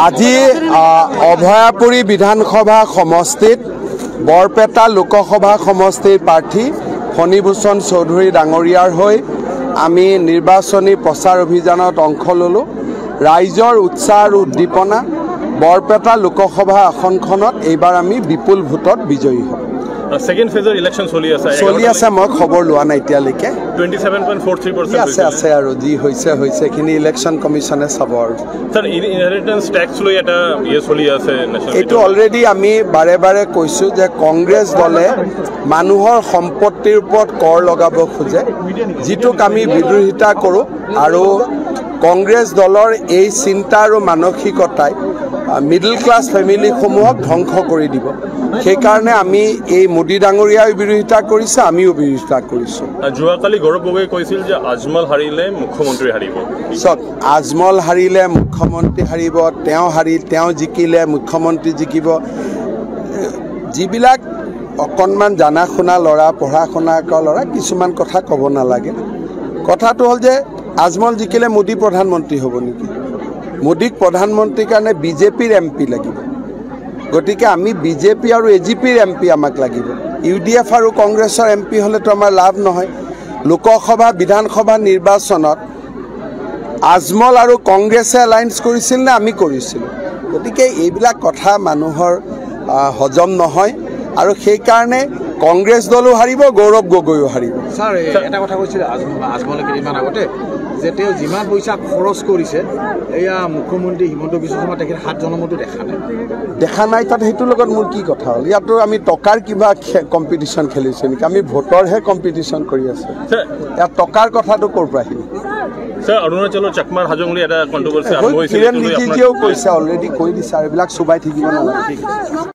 আজি অভয়াপুৰী বিধানসভা সমষ্টিত বৰপেটা লোকসভা সমষ্টিৰ প্ৰাৰ্থী ফণীভূষণ চৌধুৰী ডাঙৰীয়াৰ হৈ আমি নিৰ্বাচনী প্ৰচাৰ অভিযানত অংশ ললো। ৰাইজৰ উৎসাহ আৰু উদ্দীপনা বৰপেটা লোকসভা আসনখনত এইবাৰ আমি বিপুল ভোটত বিজয়ী হ'ম। সেকেন্ড ফেজৰ ইলেকশন চলি আছে মই খবৰ লোৱা নাই এতিয়ালৈকে। 27.43% আছে আৰু যি হৈছে এইখিনি ইলেকশন কমিশনে চাব। আৰু স্যাৰ ইনহেৰিটেন্স ট্যাক্স লৈ এটা চলি আছে এইটো অলৰেডি আমি বাৰে বাৰে কৈছোঁ যে কংগ্ৰেছ দলে মানুহৰ সম্পত্তিৰ ওপৰত কৰ লগাব খোজে, যিটোক আমি বিৰোধিতা কৰোঁ। আৰু কংগ্ৰেছ দলৰ এই চিন্তা আৰু মানসিকতাই মিডল ক্লাছ ফেমিলিসমূহক ধ্বংস কৰি দিব। সেইকাৰণে আমি এই মোদী ডাঙৰীয়াই বিৰোধিতা কৰিছে, আমিও বিৰোধিতা কৰিছোঁ। যোৱাকালি গৌৰৱ গগৈয়ে কৈছিল যে আজমল হাৰিলে মুখ্যমন্ত্ৰী হাৰিব। চব আজমল হাৰিলে মুখ্যমন্ত্ৰী হাৰিব, তেওঁ জিকিলে মুখ্যমন্ত্ৰী জিকিব। যিবিলাক অকণমান জানা শুনা ল'ৰা, পঢ়া শুনা ল'ৰা কিছুমান কথা ক'ব নালাগে। কথাটো হ'ল যে আজমল জিকিলে মোদী প্ৰধানমন্ত্ৰী হ'ব নেকি? মোদীক প্ৰধানমন্ত্ৰীৰ কাৰণে বিজেপিৰ MP লাগিব। গতিকে আমি বিজেপি আৰু AGPৰ MP আমাক লাগিব। UDF আৰু কংগ্ৰেছৰ MP হ'লেতো আমাৰ লাভ নহয়। লোকসভা বিধানসভা নিৰ্বাচনত আজমল আৰু কংগ্ৰেছে এলায়েন্স কৰিছিল নে আমি কৰিছিলোঁ? গতিকে এইবিলাক কথা মানুহৰ হজম নহয়, আৰু সেইকাৰণে কংগ্ৰেছ দলো হাৰিব, গৌৰৱ গগৈও হাৰিব। ছাৰ এটা কথা কৈছিল আজমলে কেইদিনমান আগতে যে তেওঁ যিমান পইচা খৰচ কৰিছে এয়া মুখ্যমন্ত্ৰী হিমন্ত বিশ্ব শৰ্মা তেখেত 7 জনমতো দেখা নাই। তাত সেইটোৰ লগত মোৰ কি কথা হ'ল? ইয়াতো আমি টকাৰ কিবা কম্পিটিশ্যন খেলিছোঁ নেকি? আমি ভোটৰহে কম্পিটিশ্যন কৰি আছোঁ। ইয়াত টকাৰ কথাটো ক'ৰ পৰা আহিব? স্যাৰ অৰুণাচলৰ চাকমাৰ হাজংলি এটা কণ্ট্ৰভাৰ্চি কিৰণ ৰিজিজুৱেও কৈছে, অলৰেডি কৈ দিছে, আৰু এইবিলাক চুবাই থাকিব নালাগে।